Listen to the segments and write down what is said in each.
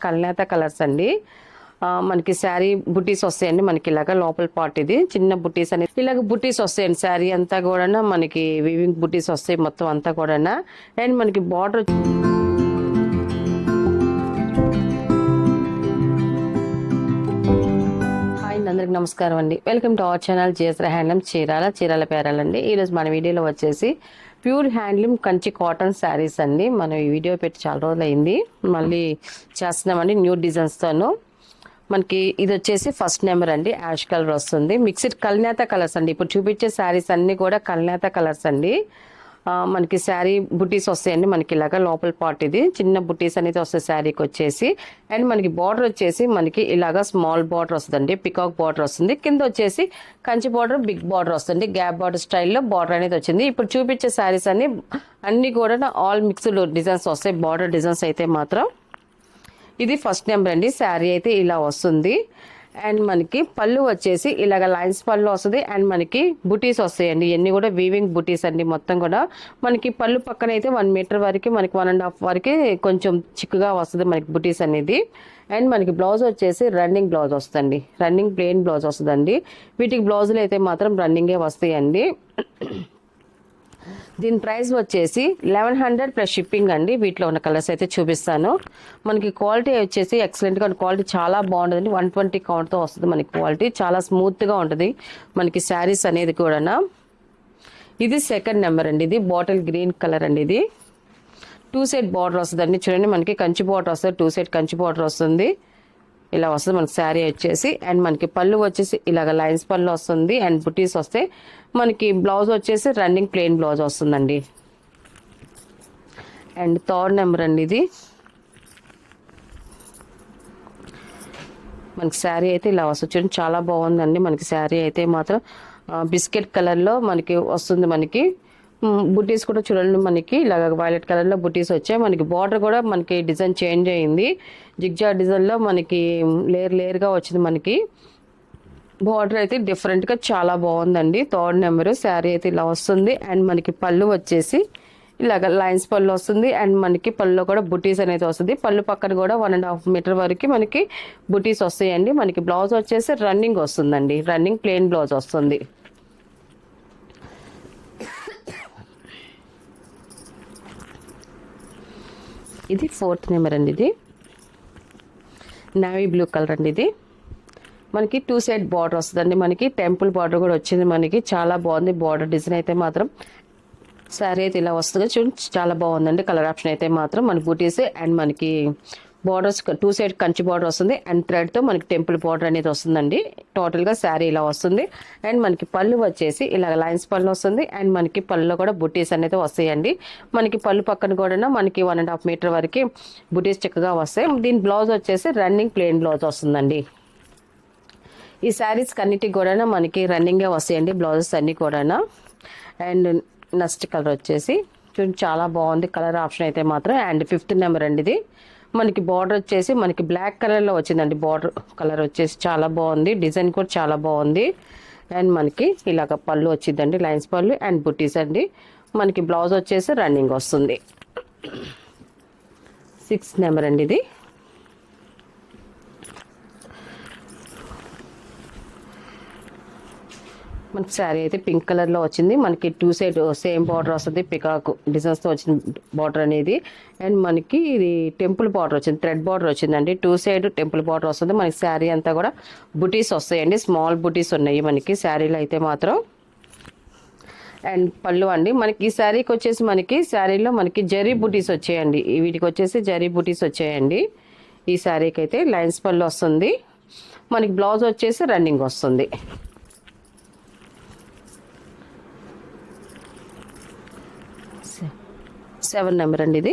కల్నేత colours అండి. మనకి శారీ బుటీస్ వస్తాయండి. మనకి ఇలాగ లోపల పార్ట్ ఇది చిన్న బుటీస్ అనేది ఇలాగ బుటీస్ వస్తాయండి. శారీ అంతా కూడా మనకి వీవింగ్ బుటీస్ వస్తాయి మొత్తం అంతా కూడా. అండ్ మనకి బార్డర్ అందరికి నమస్కారం అండి. Welcome to our channel JSR handloom Chirala పేరాలండి. ఈరోజు మన వీడియోలో వచ్చేసి pure handloom Kanchi cotton saris అండి. మనం ఈ వీడియో పెట్టి చాలా రోజులు అయింది, మళ్ళీ చేస్తున్నామండి న్యూ డిజైన్స్తోను. మనకి ఇది వచ్చేసి ఫస్ట్ నెంబర్ అండి. యాష్ కలర్ వస్తుంది. మిక్స్డ్ కల్నేత కలర్స్ అండి. ఇప్పుడు చూపించే శారీస్ అన్ని కూడా కల్నేత కలర్స్ అండి. మనకి శారీ బుటీస్ వస్తాయండి. మనకి ఇలాగ లోపల పార్ట్ ఇది చిన్న బుటీస్ అనేది వస్తాయి శారీకి వచ్చేసి. అండ్ మనకి బార్డర్ వచ్చేసి మనకి ఇలాగ స్మాల్ బార్డర్ వస్తుందండి. పికాక్ బార్డర్ వస్తుంది. కింద వచ్చేసి కంచి బార్డర్ బిగ్ బార్డర్ వస్తుంది. గ్యాప్ బార్డర్ స్టైల్లో బార్డర్ అనేది వచ్చింది. ఇప్పుడు చూపించే శారీస్ అన్ని కూడా ఆల్ మిక్స్డ్ డిజైన్స్ వస్తాయి. బార్డర్ డిజైన్స్ అయితే మాత్రం ఇది ఫస్ట్ నెంబర్ అండి. శారీ అయితే ఇలా వస్తుంది. అండ్ మనకి పళ్ళు వచ్చేసి ఇలాగ లైన్స్ పళ్ళు వస్తుంది. అండ్ మనకి బుటీస్ వస్తాయండి. ఇవన్నీ కూడా వీవింగ్ బుటీస్ అండి. మొత్తం కూడా మనకి పళ్ళు పక్కన అయితే 1 మీటర్ వరకు మనకి 1.5 వరకు కొంచెం చిక్కుగా వస్తుంది మనకి బుటీస్ అనేది. అండ్ మనకి బ్లౌజ్ వచ్చేసి రన్నింగ్ బ్లౌజ్ వస్తుంది. రన్నింగ్ ప్లెయిన్ బ్లౌజ్ వస్తుందండి. వీటికి బ్లౌజులు అయితే మాత్రం రన్నింగే వస్తాయండి. దీని ప్రైస్ వచ్చేసి 1100 ప్లస్ షిప్పింగ్ అండి. వీటిలో ఉన్న కలర్స్ అయితే చూపిస్తాను. మనకి క్వాలిటీ వచ్చేసి ఎక్సలెంట్గా క్వాలిటీ చాలా బాగుంటుంది. 120 కౌంట్తో వస్తుంది మనకి. క్వాలిటీ చాలా స్మూత్గా ఉంటుంది మనకి శారీస్ అనేది కూడా. ఇది సెకండ్ నెంబర్ అండి. ఇది బాటిల్ గ్రీన్ కలర్ అండి. ఇది 2 సైడ్ బార్డర్ వస్తుందండి. చూడండి మనకి కంచి బార్డర్ వస్తుంది. 2 సైడ్ కంచి బార్డర్ వస్తుంది. ఇలా వస్తుంది మనకి శారీ వచ్చేసి. అండ్ మనకి పళ్ళు వచ్చేసి ఇలాగ లైన్స్ పళ్ళు వస్తుంది. అండ్ బుటీస్ వస్తాయి. మనకి బ్లౌజ్ వచ్చేసి రన్నింగ్ ప్లెయిన్ బ్లౌజ్ వస్తుందండి. అండ్ థర్డ్ నెంబర్ అండి. ఇది మనకి శారీ అయితే ఇలా వస్తుంది. చూడండి చాలా బాగుందండి మనకి శారీ అయితే మాత్రం. బిస్కెట్ కలర్లో మనకి వస్తుంది. మనకి బుటీస్ కూడా చూడండి మనకి ఇలాగ వైలెట్ కలర్లో బుటీస్ వచ్చాయి. మనకి బార్డర్ కూడా మనకి డిజైన్ చేంజ్ అయింది. జిగ్జా డిజైన్లో మనకి లేయర్గా వచ్చింది. మనకి బార్డర్ అయితే డిఫరెంట్గా చాలా బాగుందండి. థర్డ్ నెంబర్ శారీ అయితే ఇలా వస్తుంది. అండ్ మనకి పళ్ళు వచ్చేసి ఇలాగ లైన్స్ పళ్ళు వస్తుంది. అండ్ మనకి పళ్ళులో కూడా బుటీస్ అనేది వస్తుంది. పళ్ళు పక్కన కూడా 1.5 మీటర్ వరకు మనకి బుటీస్ వస్తాయండి. మనకి బ్లౌజ్ వచ్చేసి రన్నింగ్ వస్తుందండి. రన్నింగ్ ప్లెయిన్ బ్లౌజ్ వస్తుంది. ఇది ఫోర్త్ నెంబర్ అండి. ఇది నేవీ బ్లూ కలర్ అండి. ఇది మనకి 2 సైడ్ బార్డర్ వస్తుందండి. మనకి టెంపుల్ బార్డర్ కూడా వచ్చింది. మనకి చాలా బాగుంది బార్డర్ డిజైన్ అయితే మాత్రం. శారీ అయితే ఇలా వస్తుంది. చూడండి చాలా బాగుందండి. కలర్ ఆప్షన్ అయితే మాత్రం మన బూటీస్ అండ్ మనకి బార్డర్స్ 2 సైడ్ కంచి బార్డర్ వస్తుంది. అండ్ థ్రెడ్తో మనకి టెంపుల్ బార్డర్ అనేది వస్తుందండి. టోటల్గా శారీ ఇలా వస్తుంది. అండ్ మనకి పళ్ళు వచ్చేసి ఇలా లైన్స్ పళ్ళు వస్తుంది. అండ్ మనకి పళ్ళులో కూడా బుటీస్ అనేది వస్తాయండి. మనకి పళ్ళు పక్కన కూడా మనకి 1.5 మీటర్ వరకు బుటీస్ చక్కగా వస్తాయి. దీని బ్లౌజ్ వచ్చేసి రన్నింగ్ ప్లెయిన్ బ్లౌజ్ వస్తుందండి. ఈ శారీస్ అన్నిటికి కూడా మనకి రన్నింగే వస్తాయండి బ్లౌజెస్ అన్నీ కూడా. అండ్ నెక్స్ట్ కలర్ వచ్చేసి చూడండి చాలా బాగుంది కలర్ ఆప్షన్ అయితే మాత్రం. అండ్ 5th నెంబర్ అండి. ఇది మనకి బార్డర్ వచ్చేసి మనకి బ్లాక్ కలర్లో వచ్చిందండి. బార్డర్ కలర్ వచ్చేసి చాలా బాగుంది. డిజైన్ కూడా చాలా బాగుంది. అండ్ మనకి ఇలాగ పళ్ళు వచ్చిందండి. లైన్స్ పళ్ళు అండ్ బుటీస్ అండి. మనకి బ్లౌజ్ వచ్చేసి రన్నింగ్ వస్తుంది. 6th నెంబర్ అండి. ఇది మనకి శారీ అయితే పింక్ కలర్లో వచ్చింది. మనకి 2 సైడ్ సేమ్ బార్డర్ వస్తుంది. పికాక్ డిజైన్స్తో వచ్చిన బార్డర్ అనేది. అండ్ మనకి ఇది టెంపుల్ బార్డర్ వచ్చింది. థ్రెడ్ బార్డర్ వచ్చిందండి. 2 సైడ్ టెంపుల్ బార్డర్ వస్తుంది. మనకి శారీ అంతా కూడా బుటీస్ వస్తాయండి. స్మాల్ బుటీస్ ఉన్నాయి మనకి శారీలో అయితే మాత్రం. అండ్ పళ్ళు అండి. మనకి ఈ శారీకి వచ్చేసి మనకి శారీలో మనకి జరీ బుటీస్ వచ్చాయండి. వీటికి వచ్చేసి జరీ బుటీస్ వచ్చాయండి. ఈ శారీకి అయితే లైన్స్ పళ్ళు వస్తుంది. మనకి బ్లౌజ్ వచ్చేసి రన్నింగ్ వస్తుంది. 7 నెంబర్ అండి. ఇది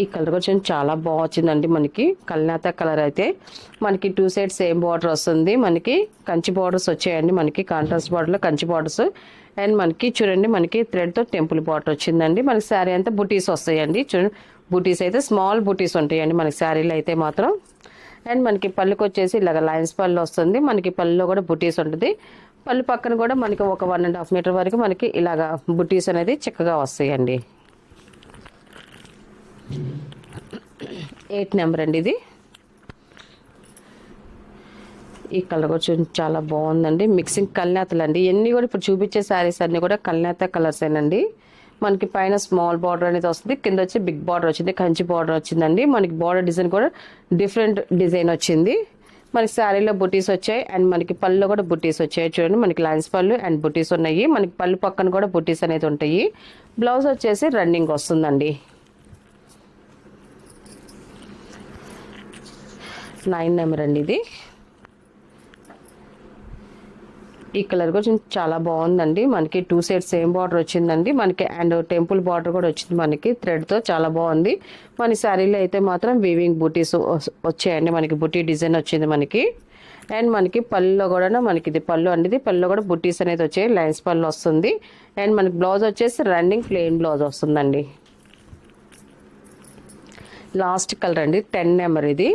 ఈ కలర్ కొంచెం చాలా బాగా వచ్చిందండి. మనకి కల్నేత కలర్ అయితే మనకి 2 సైడ్ సేమ్ బార్డర్ వస్తుంది. మనకి కంచి బార్డర్స్ వచ్చాయండి. మనకి కాంట్రాస్ట్ బార్డర్లో కంచి బార్డర్స్. అండ్ మనకి చూడండి మనకి థ్రెడ్తో టెంపుల్ బార్డర్ వచ్చిందండి. మనకి శారీ అంతా బుటీస్ వస్తాయండి. చూడండి బుటీస్ అయితే స్మాల్ బుటీస్ ఉంటాయండి మనకి శారీలో అయితే మాత్రం. అండ్ మనకి పళ్ళుకి వచ్చేసి ఇలాగ లైన్స్ పళ్ళు వస్తుంది. మనకి పళ్ళులో కూడా బుటీస్ ఉంటుంది. పళ్ళు పక్కన కూడా మనకి ఒక 1.5 మీటర్ వరకు మనకి ఇలాగా బుటీస్ అనేది చక్కగా వస్తాయండి. 8 నెంబర్ అండి ఇది. ఈ కలర్ కూడా చాలా బాగుందండి. మిక్సింగ్ కల్నేతలు అండి. ఇవన్నీ కూడా ఇప్పుడు చూపించే శారీస్ అన్నీ కూడా కల్నేత కలర్స్ ఏనండి. మనకి పైన స్మాల్ బార్డర్ అనేది వస్తుంది, కింద వచ్చి బిగ్ బార్డర్ వచ్చింది, కంచి బార్డర్ వచ్చిందండి. మనకి బార్డర్ డిజైన్ కూడా డిఫరెంట్ డిజైన్ వచ్చింది. మనకి శారీలో బుటీస్ వచ్చాయి అండ్ మనకి పళ్ళు కూడా బుటీస్ వచ్చాయి. చూడండి మనకి లైన్స్ పళ్ళు అండ్ బుటీస్ ఉన్నాయి. మనకి పళ్ళు పక్కన కూడా బుటీస్ అనేది ఉంటాయి. బ్లౌజ్ వచ్చేసి రన్నింగ్ వస్తుందండి. 9 నెంబర్ అండి ఇది. ఈ కలర్ కూడా చాలా బాగుందండి. మనకి 2 సైడ్స్ సేమ్ బార్డర్ వచ్చిందండి మనకి, అండ్ టెంపుల్ బార్డర్ కూడా వచ్చింది మనకి థ్రెడ్తో, చాలా బాగుంది. మన శారీలో అయితే మాత్రం వీవింగ్ బూటీస్ వచ్చాయండి. మనకి బుటీ డిజైన్ వచ్చింది మనకి. అండ్ మనకి పళ్ళులో కూడా మనకి ఇది పళ్ళు అనేది, పళ్ళులో కూడా బుటీస్ అనేది వచ్చాయి, లైన్స్ పళ్ళు వస్తుంది. అండ్ మనకి బ్లౌజ్ వచ్చేసి రన్నింగ్ ప్లెయిన్ బ్లౌజ్ వస్తుందండి. లాస్ట్ కలర్ అండి 10 నెంబర్ ఇది.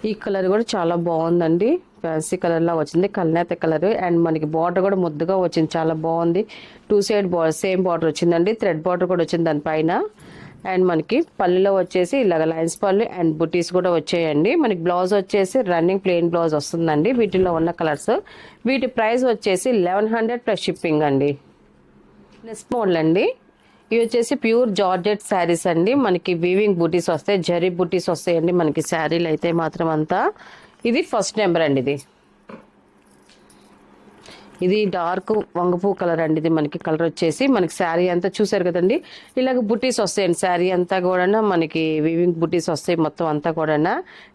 ఈ కలర్ కూడా చాలా బాగుందండి. ఫ్యాన్సీ కలర్లా వచ్చింది, కల్నేత కలర్. అండ్ మనకి బార్డర్ కూడా ముద్దుగా వచ్చింది, చాలా బాగుంది. 2 సైడ్ బార్డర్ సేమ్ బార్డర్ వచ్చిందండి, థ్రెడ్ బార్డర్ కూడా వచ్చింది దానిపైన. అండ్ మనకి పళ్ళులో వచ్చేసి ఇలాగ లైన్స్ పళ్ళు అండ్ బుటీస్ కూడా వచ్చాయండి. మనకి బ్లౌజ్ వచ్చేసి రన్నింగ్ ప్లెయిన్ బ్లౌజ్ వస్తుందండి. వీటిలో ఉన్న కలర్స్, వీటి ప్రైస్ వచ్చేసి 1100 ప్లస్ షిప్పింగ్ అండి. నెక్స్ట్ మోడల్ అండి. ఇవి వచ్చేసి ప్యూర్ జార్జెట్ శారీస్ అండి. మనకి వీవింగ్ బూటీస్ వస్తాయి, జరీ బూటీస్ వస్తాయండి మనకి శారీలు అయితే మాత్రం అంతా. ఇది ఫస్ట్ నెంబర్ అండి. ఇది డార్క్ వంగపూ కలర్ అండి. ఇది మనకి కలర్ వచ్చేసి మనకి శారీ అంతా చూసారు కదండి, ఇలాగ బుటీస్ వస్తాయండి. శారీ అంతా కూడా మనకి వీవింగ్ బుటీస్ వస్తాయి మొత్తం అంతా కూడా.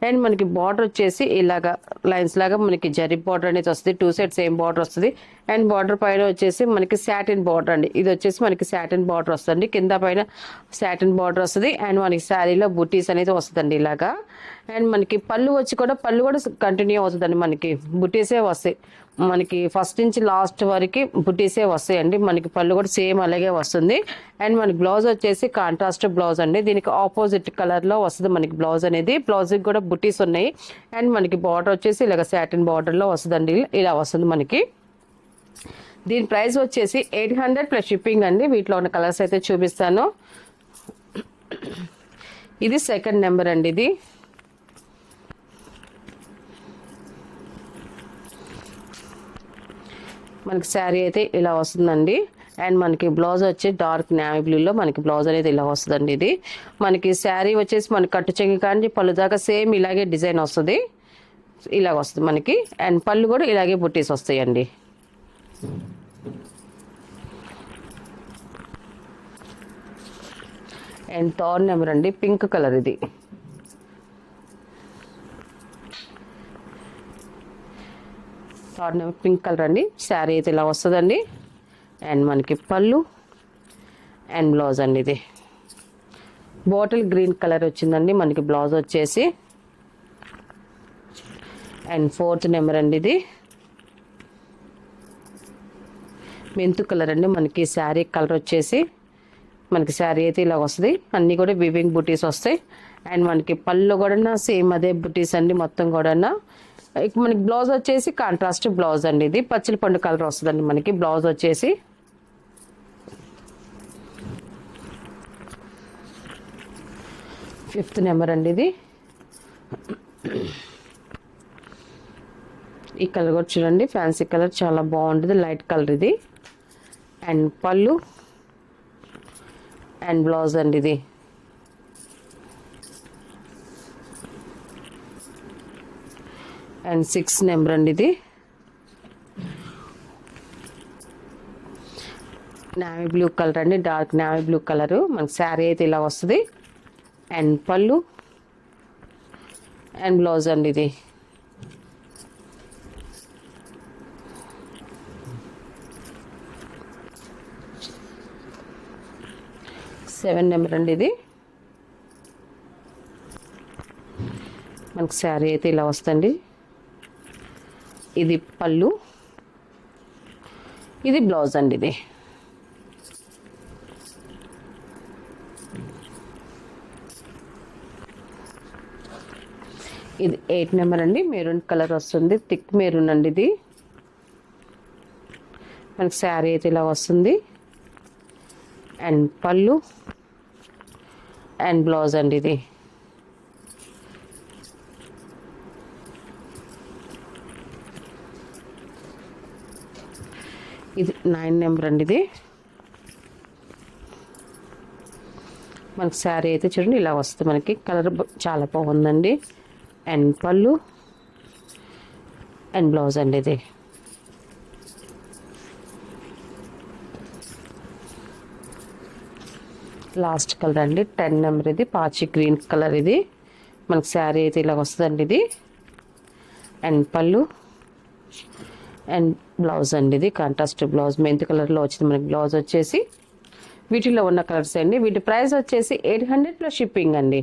అండ్ మనకి బార్డర్ వచ్చేసి ఇలాగ లైన్స్ లాగా మనకి జరీ బార్డర్ అనేది వస్తుంది, 2 సైడ్ సేమ్ బార్డర్ వస్తుంది. అండ్ బార్డర్ పైన వచ్చేసి మనకి సాటిన్ బార్డర్ అండి. ఇది వచ్చేసి మనకి సాటిన్ బార్డర్ వస్తుంది, కింద పైన సాటిన్ బార్డర్ వస్తుంది. అండ్ మనకి శారీలో బుటీస్ అనేది వస్తుందండి ఇలాగా. అండ్ మనకి పళ్ళు వచ్చి కూడా పళ్ళు కూడా కంటిన్యూ అవుతుందండి. మనకి బుటీసే వస్తాయి, మనకి ఫస్ట్ నుంచి లాస్ట్ వరకు బుటీసే వస్తాయండి. మనకి పళ్ళు కూడా సేమ్ అలాగే వస్తుంది. అండ్ మనకి బ్లౌజ్ వచ్చేసి కాంట్రాస్ట్ బ్లౌజ్ అండి. దీనికి ఆపోజిట్ కలర్లో వస్తుంది మనకి బ్లౌజ్ అనేది. బ్లౌజ్కి కూడా బుటీస్ ఉన్నాయి. అండ్ మనకి బార్డర్ వచ్చేసి ఇలాగ సాటిన్ బార్డర్లో వస్తుందండి, ఇలా వస్తుంది మనకి. దీని ప్రైస్ వచ్చేసి 800 ప్లస్ షిప్పింగ్ అండి. వీటిలో ఉన్న కలర్స్ అయితే చూపిస్తాను. ఇది సెకండ్ నెంబర్ అండి. ఇది మనకి శారీ అయితే ఇలా వస్తుందండి. అండ్ మనకి బ్లౌజ్ వచ్చి డార్క్ నేవీ బ్లూలో మనకి బ్లౌజ్ అనేది ఇలా వస్తుందండి. ఇది మనకి శారీ వచ్చేసి మనకి కట్టు చెంగి కానీ పళ్ళు దాకా సేమ్ ఇలాగే డిజైన్ వస్తుంది, ఇలాగ వస్తుంది మనకి. అండ్ పళ్ళు కూడా ఇలాగే బుట్టీస్ వస్తాయండి. అండ్ థర్డ్ నెంబర్ అండి, పింక్ కలర్. ఇది థర్డ్ నెంబర్ పింక్ కలర్ అండి. శారీ అయితే ఇలా వస్తుందండి. అండ్ మనకి పళ్ళు అండ్ బ్లౌజ్ అండి. ఇది బాటిల్ గ్రీన్ కలర్ వచ్చిందండి మనకి బ్లౌజ్ వచ్చేసి. అండ్ ఫోర్త్ నెంబర్ అండి. ఇది మెంతు కలర్ అండి. మనకి శారీ కలర్ వచ్చేసి మనకి శారీ అయితే ఇలా వస్తుంది, అన్నీ కూడా వివింగ్ బుటీస్ వస్తాయి. అండ్ మనకి పళ్ళు కూడా సేమ్ అదే బుటీస్ అండి మొత్తం కూడా. మనకి బ్లౌజ్ వచ్చేసి కాంట్రాస్ట్ బ్లౌజ్ అండి. ఇది పచ్చిల పండు కలర్ వస్తుందండి మనకి బ్లౌజ్ వచ్చేసి. ఫిఫ్త్ నెంబర్ అండి. ఇది ఈ కలర్ కూడా చూడండి, ఫ్యాన్సీ కలర్, చాలా బాగుంటుంది, లైట్ కలర్ ఇది. అండ్ పళ్ళు అండ్ బ్లౌజ్ అండి. ఇది అండ్ 6 నెంబర్ అండి. ఇది నేవీ బ్లూ కలర్ అండి, డార్క్ నేవీ బ్లూ కలరు. మనకి శారీ అయితే ఇలా వస్తుంది. అండ్ పళ్ళు అండ్ బ్లౌజ్ అండి. ఇది సెవెన్ నెంబర్ అండి. ఇది మనకి శారీ అయితే ఇలా వస్తుంది. ఇది పళ్ళు, ఇది బ్లౌజ్ అండి. ఇది ఇది 8 నెంబర్ అండి. మెరూన్ కలర్ వస్తుంది, థిక్ మెరూన్ అండి. ఇది మనకి శారీ అయితే ఇలా వస్తుంది. అండ్ పళ్ళు అండ్ బ్లౌజ్ అండి ఇది. ఇది 9 నెంబర్ అండి. ఇది మనకి శారీ అయితే చూడండి ఇలా వస్తుంది. మనకి కలర్ చాలా బాగుందండి. అండ్ పళ్ళు అండ్ బ్లౌజ్ అండి ఇది. లాస్ట్ కలర్ అండి 10 నెంబర్. ఇది పాచి గ్రీన్ కలర్. ఇది మనకి శారీ అయితే ఇలా వస్తుందండి. ఇది అండ్ పళ్ళు అండ్ బ్లౌజ్ అండి. ఇది కాంట్రాస్ట్ బ్లౌజ్ మెంతి కలర్లో వచ్చింది మనకి బ్లౌజ్ వచ్చేసి. వీటిలో ఉన్న కలర్స్ అండి. వీటి ప్రైస్ వచ్చేసి 800 ప్లస్ షిప్పింగ్ అండి.